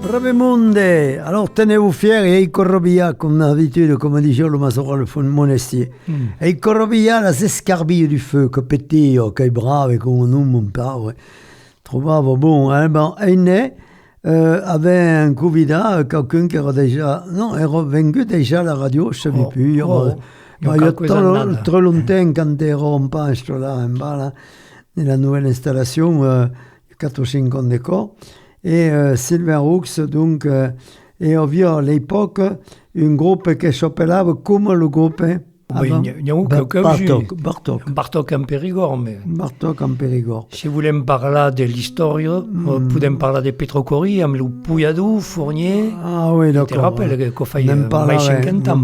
Bravemonde, alors tenez-vous fiers et corrobia comme d'habitude, comme dit le Mazoral Monestier. Et corrobia la escarbille du feu, que petit, que brave, comme nous, mon père. Trouvava bon, hein, ben, Aine avait un candidat, quelqu'un qui era déjà, non, era vengu déjà à la radio, je ne savais plus. Il y a très longtemps, quand ero pas installé en bas, là, la nouvelle installation, 4 ou 5 ans d'école. Et Sylvain Roux, donc, et on vit à l'époque un groupe qui s'appelait comme le groupe. Oui, il y a eu quelqu'un Bartok en Périgord. Mais Bartok en Périgord. Si vous voulez me parler de l'histoire, vous pouvez me parler de Petrocori, amb le Pouilladou, Fournier. Ah oui, d'accord. Je te rappelle qu'on fait mai 50 ans.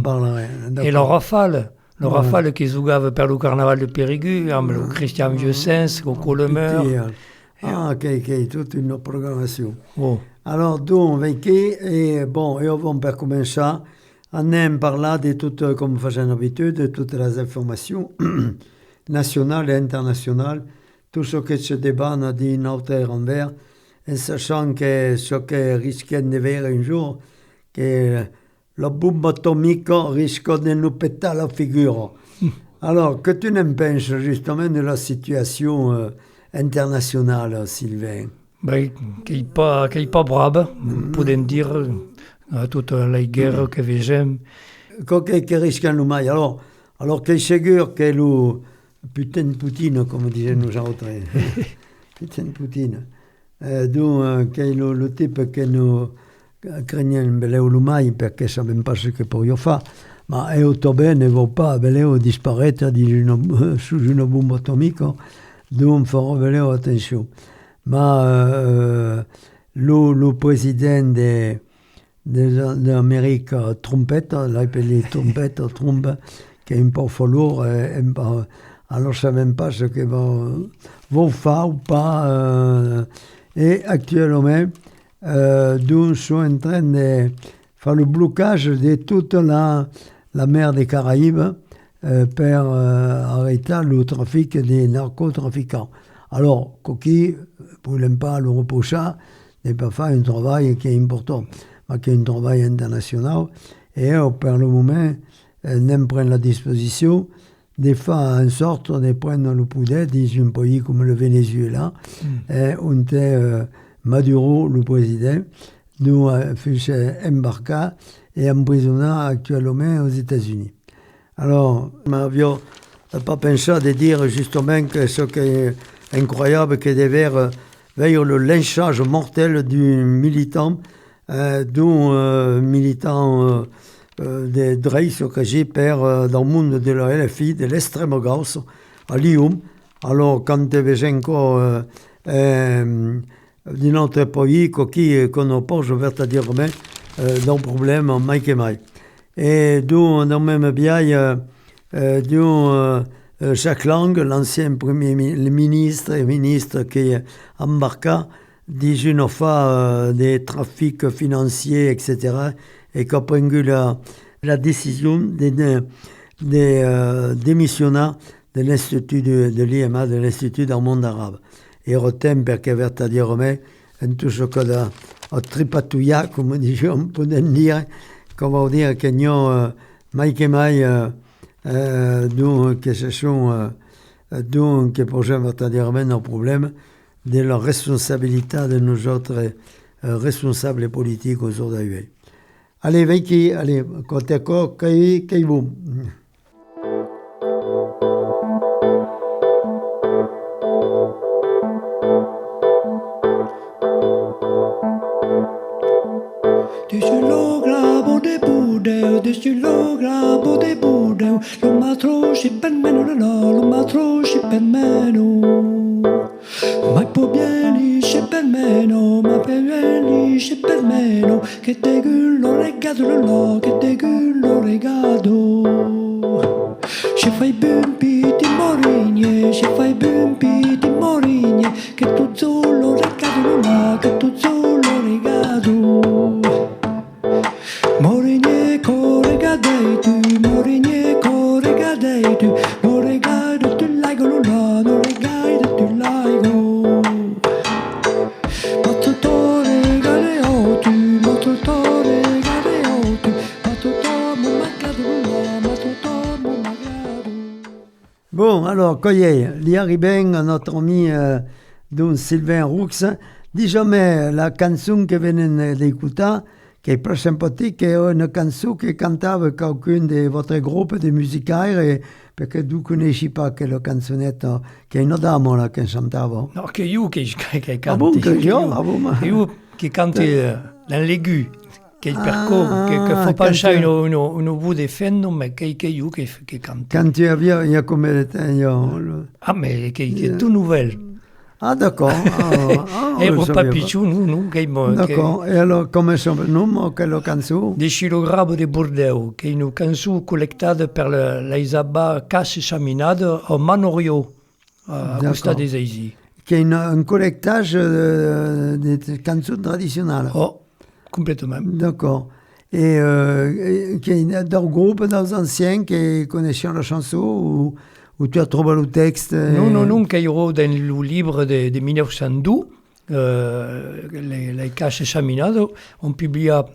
Et le Rafale qui jugava per le carnaval de Périgueux, amb le Christian Vieux-Sens, au Colomeur. Ah, ok, toute une programmation. Oh. Alors, donc, et bon, et on va commencer. On aime parler de toutes, comme faisons d'habitude, de toutes les informations nationales et internationales, tout ce qui se débat d'une hauteur envers, en sachant que ce qui risque de voir un jour, que la bombe atomique risque de nous péter la figure. Alors, que tu n'en penses justement de la situation internationale, Sylvain? Ben, qui n'est pas brave, pouvons dire, toute la guerre que vegem. Qui risque de nous mailler. Alors qu'il est sûr que le putain de Poutine, comme disaient nous autres, putain de Poutine, donc, que le type que nous craignons le maille, parce que ne savons pas ce que pourrions faire. Mais Autobé ne va pas disparaître sous une bombe atomique, donc il faut faire attention. Mais le président d'Amérique, Trompette, l'appelé Trompette, Trump, qui est un peu fort, alors je ne sais même pas ce qu'ils vont faire ou pas. Et actuellement, nous sommes en train de faire le blocage de toute la mer des Caraïbes pour arrêter le trafic des narcotrafiquants. Alors, Coqui, pour ne pas le reprocher, n'est pas faire un travail qui est important, mais qui est un travail international. Et pour le moment, on prend la disposition de faire en sorte de prendre le pouvoir dans un pays comme le Venezuela, où Maduro, le président, nous a fait embarquer et emprisonner actuellement aux États-Unis. Alors, je n'avais pas pensé de dire justement que ce qui est incroyable, que de voir le lynchage mortel d'un militant, de Dreis que j'ai dans le monde de la LFI, de l'extrême gauche, à Lyon. Alors, quand tu veux encore d'un autre pays qui n'a pas, je vais te dire, d'un problème, Mike et Mike. Et donc, dans le même biais, Jacques Lang, l'ancien premier ministre qui embarqua dans une affaire des trafics financiers, etc., et qui a pris la décision de démissionner de l'Institut de l'IMA, de l'Institut du monde arabe. Et retem perché verta dire en tout ce que a tripatouilla, comme on peut dire, qu'on va dire que nous, Mike et Mike, donc, que ce sont, donc, pour je vais te dire un problème de la responsabilité de nos autres responsables politiques aujourd'hui. Allez, Vicky, allez, côté quoi, qu'est-ce vous? Lo matrosci per meno, lo matrosci per meno. Ma può bienisce per meno, ma bienisce per meno. Che te gullo regato, che te gullo regato. Se fai bumpi di morigne, se fai bumpi di morigne. Che tu solo regato, che tu solo regato. Morigne corregadei tu, morigne corregadei tu, non regado tu laigo là, non regado tu laigo. Patto to regadeo tu, Alors, Coyer, il arrive notre ami d'un Sylvain Roux, dit jamais la chanson que venez d'écouter, qui est plus sympathique, est une chanson que cantava quelqu'un de votre groupe de musicaires, parce que vous ne connaissez pas quelle canzonette, qui est une dame là, qui chantava. Non, que io che canti. Ah bon, que io? Ah bon, io che canti dans l'aigu. Che il perco, che fa pensare un bout de fenno, ma che io che canti. Quand tu avais, il y a combien de temps? Ah, mais che è tout nouvelle. Ah, d'accord. E un papicciù, non, che d'accord. Et alors, comment c'est le nom, quelle chanson? Des Chilograbes de Bordeaux, che è una canzone collectata per l'Isaba Casse Chaminade a Manorio, a Costa des Aisi. Qui est un collectage de chansons traditionnelles. Oh. Complètement. D'accord. Et qui est d'un groupe dans anciens qui connaissaient la chanson ou tu as trouvé le texte? Non, qu'il y aura dans le livre de 1912, les Caches Chaminades, on publia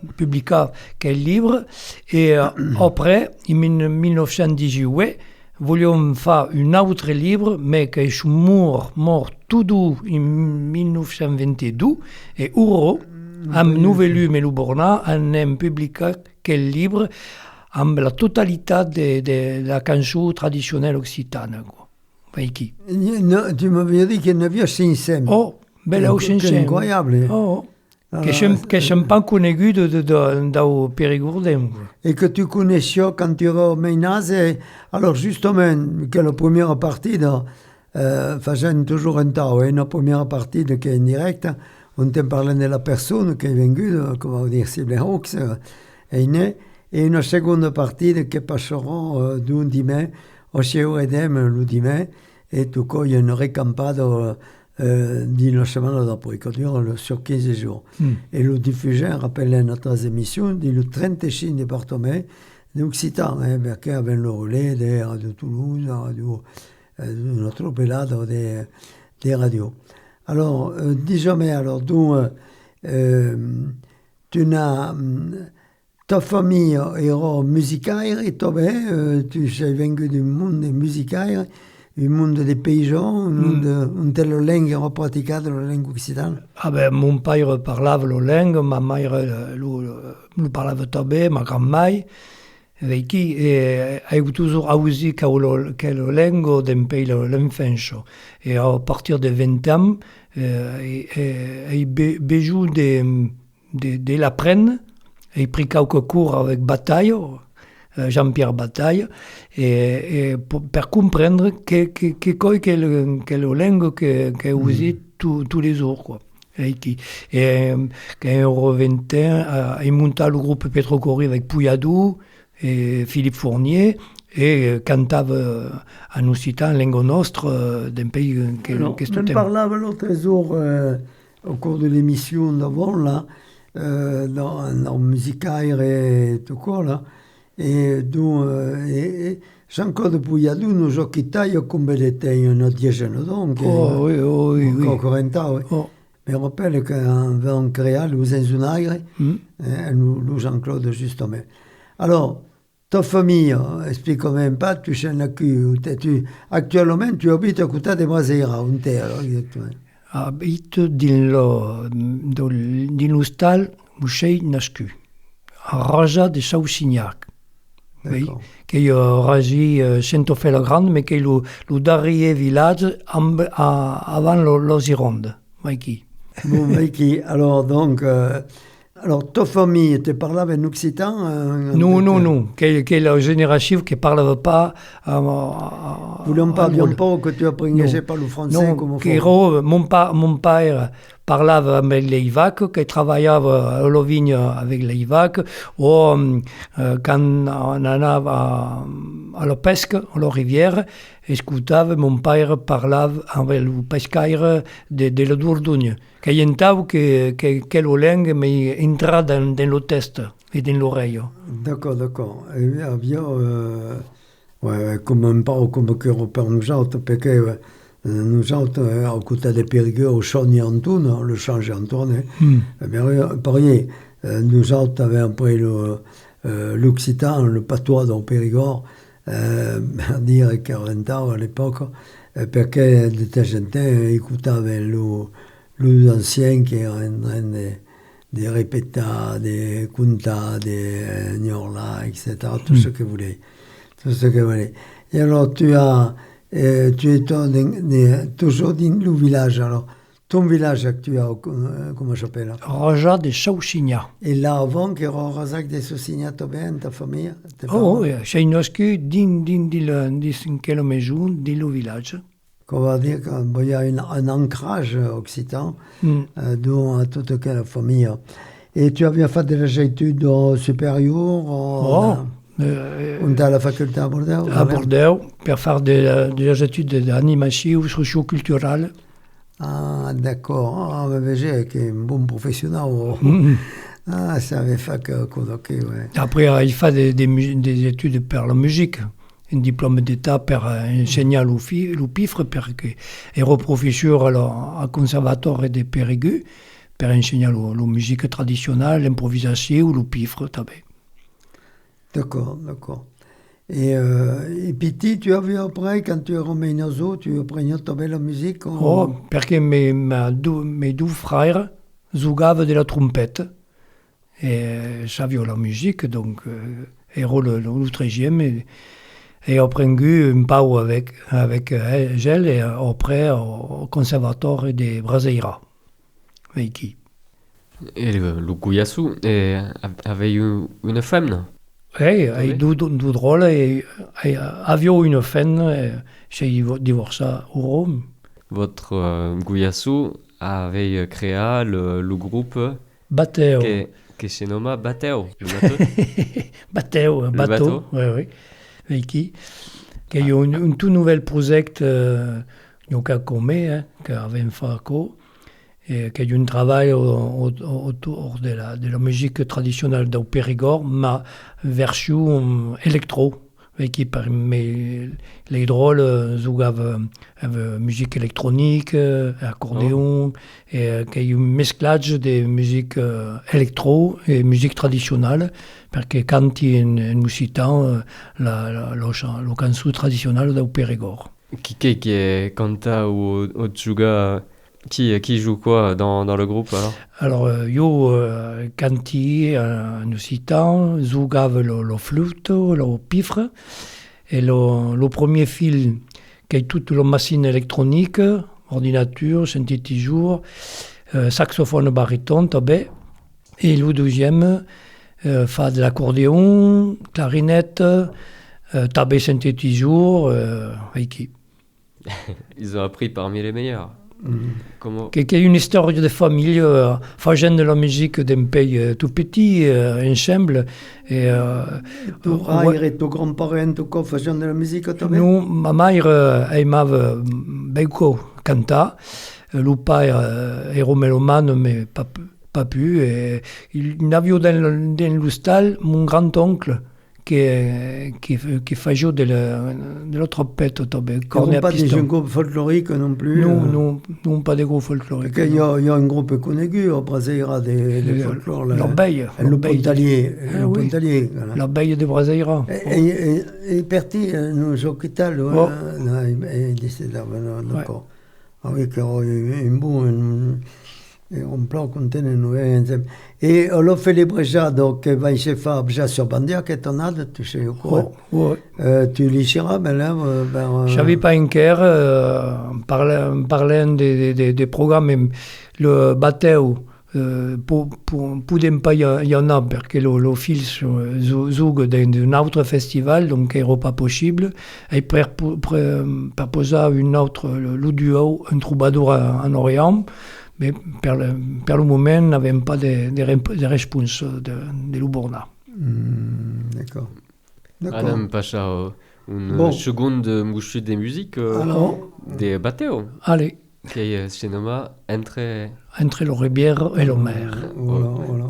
quel livre, et après, en 1918, vogliamo faire un autre livre, mais qui est mort tout doux en 1922, et Uro, amb Nouvelu Meluborna, hem publicat quel livre amb la totalitat de la cançó traditionnelle occitana. Tu m'avais dit qu'il y en avait 500. Oh, bella o 500. C'est incroyable. Oh, que je n'ai pas connu dans Périgordem. Et que tu connaissais quand tu étais au Mainaz. Alors justement, que la première partie, faisant toujours un temps, la première partie qui est indirecte, on te parle de la personne qui est venue, comment dire, Sylvain Roux, est né, et une seconde partie qui passera d'un dimanche au Cheo Edem le dimanche, et tout cas, il y a une récampade d'une semaine d'après, qui dure sur 15 jours. Et le diffuseur rappelle notre émission du 35 département d'Occitan, parce qu'il y avait le relais de Radio Toulouse, notre pelade des radios. Alors, dis-moi, alors, donc, tu n'as, ta famille era musicale et toi, tu sei venu du monde musical, du monde des paysans, une telle langue era praticata, la langue occitane? Ah ben, mon père parlava la langue, ma mère le parlava també, ma grand-mère, avec qui j'ai toujours aussi quelle langue depuis l'enfance. Et à partir de 20 ans, j'ai besoin de l'apprendre. J'ai pris quelques cours avec Bataille, Jean-Pierre Bataille, et pour comprendre quelle langue que j'ai tous les jours, quoi. Et quand j'ai revenu, j'ai monté le groupe Petrocori avec Pouilladou et Philippe Fournier, et cantava en occitan, langue nostre, d'un pays que tu parlais l'autre jour, au cours de l'émission d'avant, là, dans musicaire et tout quoi, là, et Jean-Claude Pouilladou nous a quitté combien de temps, une dizaine d'années. Oui. Encore 40 ans, oui. Oh. Mais je rappelle qu'on créé les Inzunaires, nous Jean-Claude justement. Alors, ta famille, explique-moi un peu, tu sais actuellement, tu habites à côté de Masera, où tu es alors exactement? Habite dans l'hostal où j'ai nascu, à Raja de Saussignac. Oui, qui est Raji Saint-Ophèle-Grande, mais qui est le dernier village avant los Gironde. Bon, Mikey, alors donc... Alors, ta famille, tu parlais en occitan? Non. Quelle la génération qui ne parlait pas... Vous ne parliez pas que tu apprenais pas le français comme mon père parlait avec les Ivac, qui travaillait à la vigne avec les Ivac, ou quand on allait à la pesque, à la rivière, mon père parlait avec le pescaire de la Dordogne. Qu'il y a quelle langue mais entra dans le test et dans l'oreille. D'accord. Bien, comme un peu comme que pour nous autres, parce que nous autres, à côté de Périgueux, au Chauny Antoine, le change Antoine, pareil, nous autres avions après l'occitan, le patois dans Périgord, per dire 40 anni all'epoca, perché tutta gente écoutava les anciens qui étaient en train de répéter, de canter, de gnorla, etc. Tout ce que vous voulez. Tout ce que vous voulez. Et alors tu es toujours dans le village. Alors, ton village actuel, comment ça s'appelle? Raja de Sausigna. Et là, avant, qu'il y a Razak de Sausigna, ta famille? Oh, j'ai nascu din le 5 km di le village. On va dire qu'il y a un ancrage occitan dans toute la famille. Et tu as bien fait des études supérieures? On est à la faculté à Bordeaux? À Bordeaux, pour faire des études d'animation socio-culturelle. Ah, d'accord. Ah, mais j'ai un bon professionnel. Ah, ça avait fait que ouais. Après, il fait des études pour la musique. Un diplôme d'État pour enseigner le pifre, perché ero professeur al conservatoire de Périgueux pour enseigner la musique traditionnelle, l'improvisation ou le pifre. D'accord. Et petit, tu as vu après, quand tu es remis in zoo, tu apprenais la musique? Oh, perché mes deux frères jouaient de la trompette. Et j'avais la musique, donc ero le 13e. Et après un peu avec elle et après au conservatoire de Brasileira. Et le Guyasu avait une femme? Oui, il y a deux drôles. Et avait une femme, j'ai divorcé à Rome. Votre Guyasu avait créé le groupe Bateo. Qui se nomme Bateo. Bateo, bateau. Oui. Qui a un tout nouvel projet qu'a commis, qu'avait fait, et qui a un travail autour de la musique traditionnelle du Périgord, mais version électro, qui permet les drôles jouent avec musique électronique, accordéon, et qui a un mesclage de musique électro et musique traditionnelle. Perché canti in occitan la canzone tradizionale del Périgord. Qui canta ou juga, qui joue quoi dans le groupe alors? Io canti en occitan, jugava le flûte, le pifre, et le premier fil qui est toute la machine électronique, ordinateur, synthétiseur, saxophone baryton, et le deuxième fait de l'accordéon, clarinette, tabé synthétiseur, qui. Ils ont appris parmi les meilleurs. Comment? Qu'il y a une histoire de famille, faisant de la musique d'un pays tout petit, ensemble. Et, ton frère et ton grand-parent, tout faisant de la musique? Nous, ma mère aimait beaucoup canter. Le père est mélomane, mais pas pu. Et il avait dans le stall mon grand-oncle qui faisait de la trompette. Ils pas des groupes folkloriques non plus? Non, pas des groupes folkloriques. Il y a un groupe connu au Brasileira de folklore. L'abeille. Le Pontalier. L'abeille de Brasileira. Et parti, nous hôpital, il décédé, d'accord. Ah oui, qu'il y a un bon... On peut continuer nous et on l'a fait les déjà donc va y faire déjà sur Bandia qui est en ade tu sais quoi tu licheras ben là j'avais pas un cœur parlant des programmes le bateau pour pas il y en a parce que le fil joue d'un autre festival donc il n'est pas possible et pour poser une autre le duo un troubadour en Orient. Mais per le moment, nous n'avions pas de réponse de Luborna. D'accord. Adam Pacha, une seconde mouche de musique de Bateo. Allez. Qui se nomme Entre le rivière et la mer. Voilà.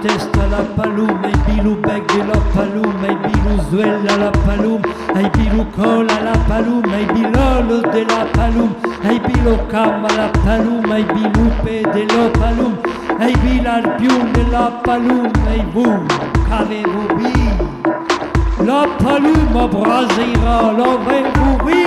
Testa la palum, ai bilu beg de la palum, ai bilu zuella la palum, ai bilu cola la palum, ai bilolo de la palum, ai bilo cam la palum, ai bilupe de lo palum, ai bilar pium de la palum, ai boum, qu'avez-vous vu? La palum brasera, l'avez-vous vu?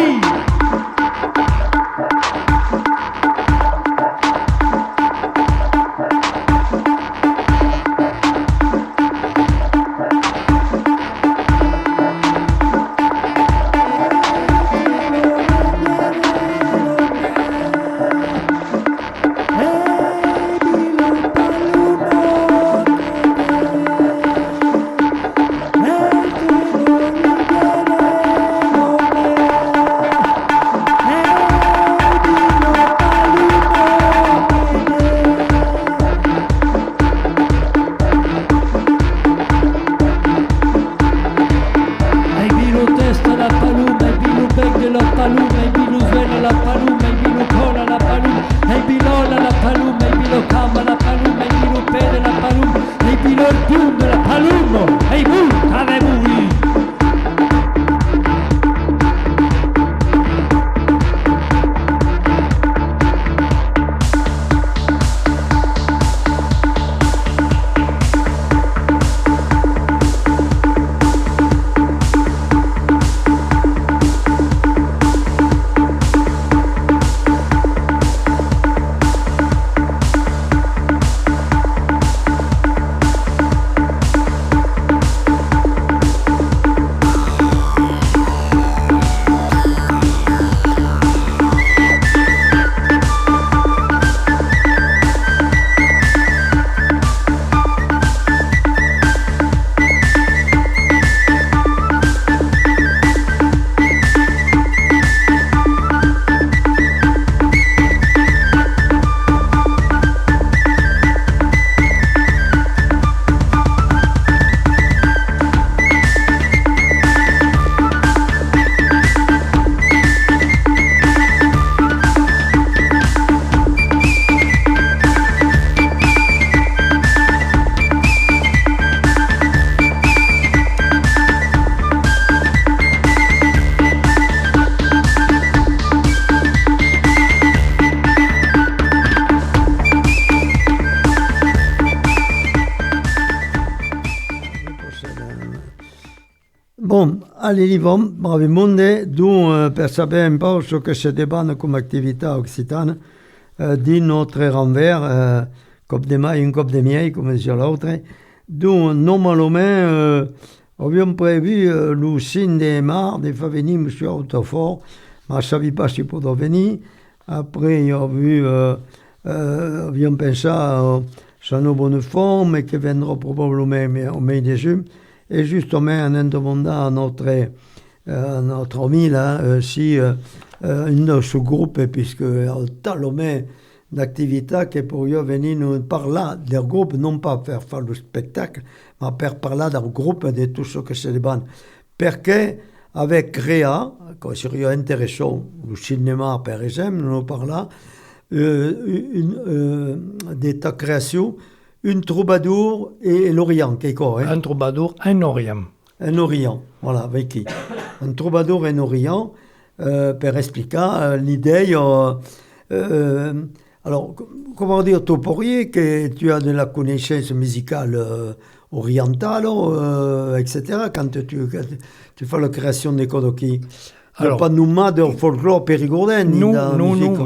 Bon, all'Ilivon, bravi monde, per sapere un po' ciò che si debba come attività occitane di notre renvers, cop de mai, un cop de miei, come dice l'altro. Donc, normalement, abbiamo prévu le 5 mars de faire venir M. Autofort, mais je ne savais pas s'il pouvait venir. Après, abbiamo pensato à une bonne forme et qui viendra probablement au mai de juin. Et justement, on a demandé à notre ami là, si un sous-groupe, puisque il y a tellement d'activités qui pourraient venir nous parler d'un groupe, non pas pour faire le spectacle, mais pour parler d'un groupe de tout ce que c'est les bandes. Parce qu'avec Réa, quand serait intéressant, le cinéma par exemple, nous parlons de ta création. Un troubadour et l'Orient, qu'est quoi, hein? Un troubadour, un Orient. Un Orient, voilà, avec qui? Un troubadour et un Orient, pour expliquer l'idée. Alors, comment dire, tu pourrais que tu as de la connaissance musicale orientale, etc., quand tu fais la création des Kodoki. Alors, pas nous de folklore périgourdin. Non,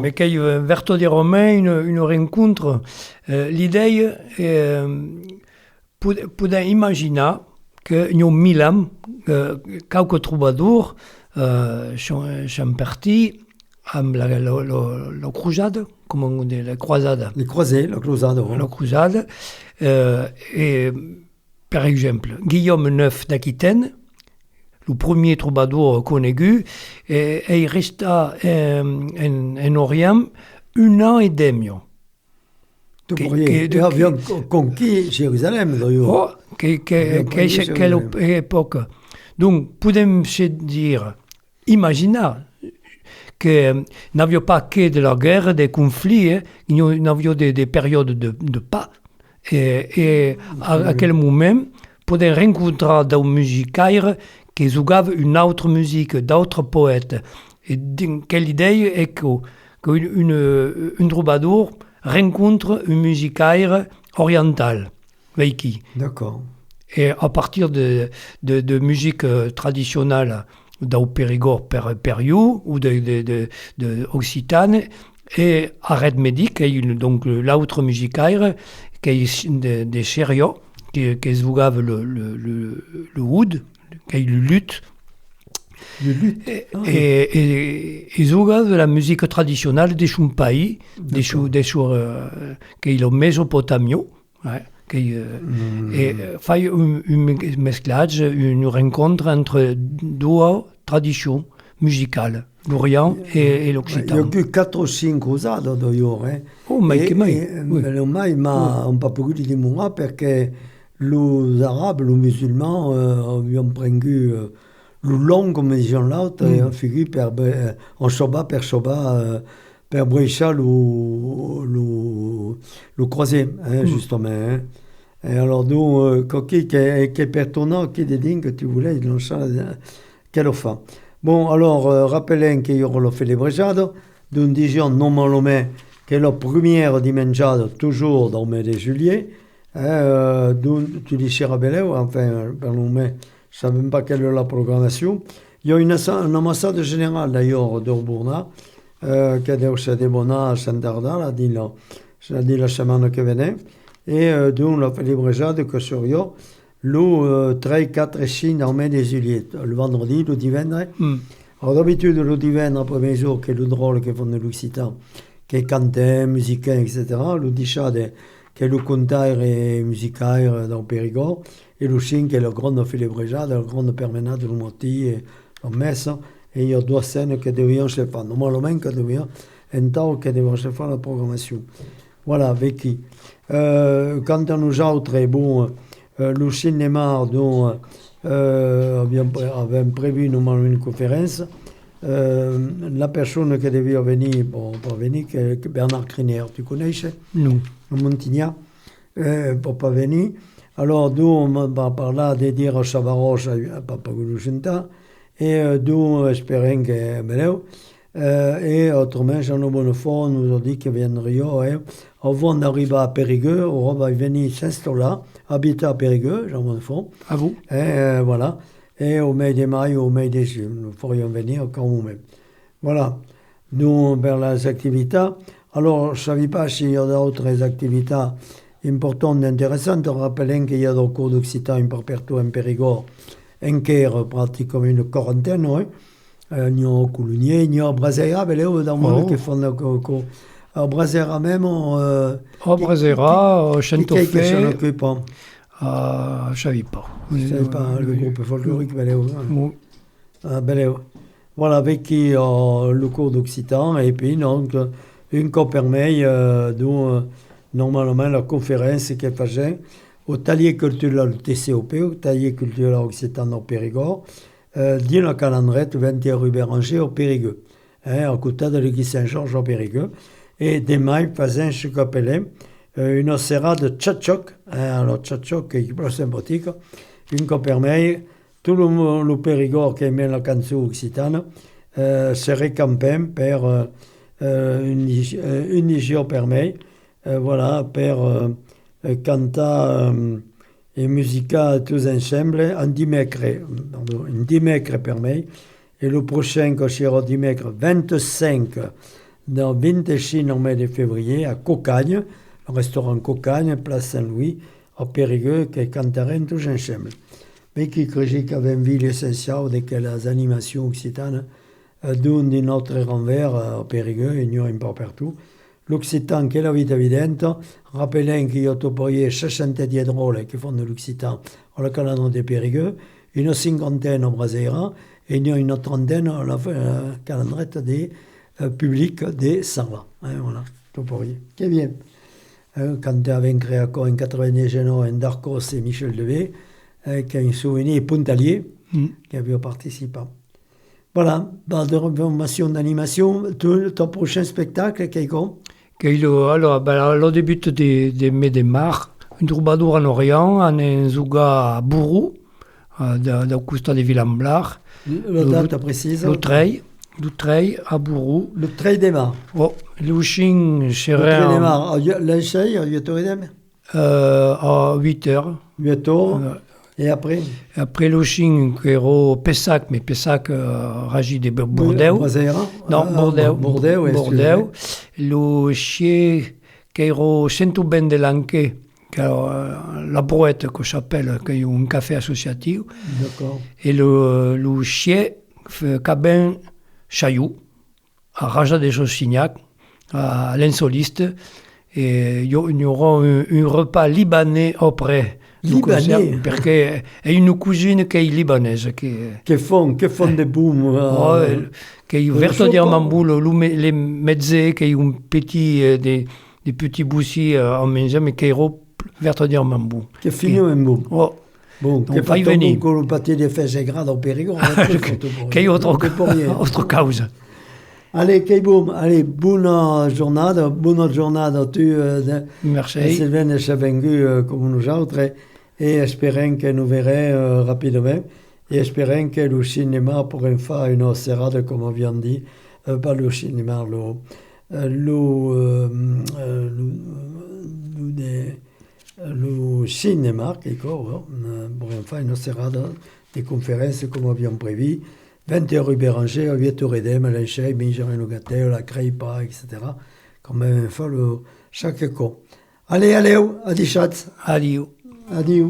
mais qu'il y a verto des Romains une rencontre. L'idée peut imaginer que nous Milan, quelques troubadours sont partis avec la croisade, comment on dit, la croisade. Les croisés, la croisade. La croisade. Et par exemple, Guillaume IX d'Aquitaine, le premier troubadour connu, et il resta en Orient 1 an et demi. Tu avions conquis Jérusalem, d'ailleurs. Oh, quelle époque. Donc, pouvons dire, imaginer que nous n'avions pas que de la guerre, des conflits, nous avions des périodes de paix. Et à quel moment, pouvons rencontrer des musicaires qui jouaient une autre musique, d'autres poètes. Et quelle idée est qu'une troubadour rencontre une musique orientale, Veiki. D'accord. Et à partir de musique traditionnelle du Périgord Périou ou de Occitane, et arrête médic, donc l'autre musique qui est des chariots, qui jouent le oud, qui est le luth. Et ils jouent de la musique traditionnelle des Chumpaï, qui est le Mésopotamio, et fait un mesclage, une rencontre entre deux traditions musicales, l'Orient et l'Occitan. Il y a que 4 ou 5 usate d'ailleurs. Oh, mai. Mais mai m'a un peu beaucoup di moi parce que les Arabes, les musulmans ont pris le long comme ils ont l'autre et ont figuré en Shoba per Shoba per Brescia le croisé, justement. Et alors, donc, qui est pertinent, qui est des dignes que tu voulais, ils l'ont changé, qu'elle fait. Bon, alors, rappelez qu'il y aura le fait les brejades, d'une division normalement, qui est la première dimanche, toujours dans le mois de juillet, tu dis chez Rabelais, enfin, per le mois, je ne sais même pas quelle est la programmation. Il y a une ambassade générale, d'ailleurs, d'Orbourna, qui est des Bona à Saint-Arda, là, dit la semaine qui venait, et donc, la fait les brejades que sur yo, le 3, 4 et 5 dans le mois de juillet, le vendredi, le dimanche. Alors, d'habitude, le dimanche, après jour, qui est le drôle qui font de l'Occitan, qui est cantin, musicain, etc. Le dichade, qui est le contaire et musicaire dans le Périgord, et le chien, qui est le grand fait les brejades, le grand permanent de l'Moti, et la messe, et il y a 2 scènes qui deviennent se faire. Normalement, qui deviennent un temps qui deviennent se faire la programmation. Voilà, avec qui. Quant à nous autres, bon, le cinéma dont avait prévu normalement une conférence, la personne qui devait venir, pas venir, c'est Bernard Crinier, tu connais? Non. Montignac, pour pas venir. Alors, nous, on va parler de dire à Chavaroche, à Papa Goulouchinta, et nous, espérons que Beleu. Et autrement, Jean-Loup Bonnefond nous a dit qu'il viendrait avant d'arriver à Périgueux, on va venir s'installer là, habiter à Périgueux, Jean Bonnefond. À vous. Et voilà. Et au mai de mai, au mai de juin, nous pourrions venir quand même. Voilà. Nous, vers les activités. Alors, je ne savais pas s'il y a d'autres activités importantes et intéressantes. Rappelons qu'il y a des cours d'Occitan un peu partout en Périgord, un quart, pratiquement une quarantaine, oui. N'y a Coulunier, n'y a Brasera, mais là, dans le monde qui font le cours. À Brasera même, Brasera, Chantofé. Qui s'en occupe? Je ne savais pas. Je ne savais pas, le groupe folklorique, voilà, avec qui le cours d'Occitan, et puis, donc, une qui permet, normalement, la conférence qui est faite au Talier culturel TCOP, au Talier culturel Occitan au Périgord, dit la calendrette 21 rue Béranger au Périgueux, à côté de l'église Saint-Georges au Périgueux. Et demain, il faisait ce qu'on appelait une serrade de tchatchok. Alors, tchatchok, qui est plus sympathique, une qui permet tout le Périgord qui aime la canson occitane serait campé per une légion permet, voilà, per canta et musica tous ensemble en dimècre permet. Et le prochain, quand sera dimècre 25, dans 26 au mois de février, à Cocagne, le restaurant Cocagne, place Saint-Louis, à Périgueux, qui cantarent tous ensemble. Mais qui crée qu'avait une ville essentielle de quelles animations occitanes, d'où notre renvers à Périgueux, et nous un peu partout. L'Occitan, qui est la vie évidente, rappelons qu'il y a topoyé 70 drôles qui font de l'Occitan à la calendrier de Périgueux, une cinquantaine au Brasera, et il y a une trentaine à la calendrier des publics des Sarla. Voilà, topoyé. Qui bien. Quand tu avais créé encore en 90 genoux, un Darcos et Michel Devé, qui a un souvenir puntalier, qui avait participé. Voilà, dans de formation d'animation, ton prochain spectacle, Keiko? Alors, le début de mai de mars, une troubadour en Orient, un zouga à Bourou, da Costa de Villamblar. La date précise. L'Utrei, à Bourou. Le Trei des Mars. Oh, l'Uchin, Le Chéret, Trei des Mars. L'Enchei, il y a Toridem à 8 heures. 8 heures. Et après Après l'Uchin, qui era Pessac, mais Pessac, ragi de Bordeaux. Non, Bordeaux. Bordeaux. Le chien, qui era Centu Ben de l'Anquet, qui est la brouette que j'appelle, qui est un café associatif. D'accord. Et le chien, cabin Chaillou, à Raja de Jossignac, à l'Insoliste. Et il y aura un repas libanais après. Libanais? Parce qu'il y a une cousine qui est libanaise. Che font des boum. Qui est vertement beau, les mezzés, qui est un petit, des petits boussis en manger, mais qui est vertement beau. Che fini un boum. Oh. Bon, che fai venire. Con il pâté di fesse grado au Périgord. Che è altra causa. Allez, Keiboum, allez, buona giornata tu, Merci. Sylvain est venu comme nous autres, et espérons que nous verrons rapidement, et espérons que le cinéma pourra faire une serrade, comme on vient de dire, pas le cinéma, le cinéma, pourra faire une serrade de conférences, comme on vient prévu. 20 rue Béranger, 8 rue Edem, à l'Enchei, Benjamin Logatel, la Craipa, etc. Comme un fait chaque con. Allez, adieu. Adieu. Adieu.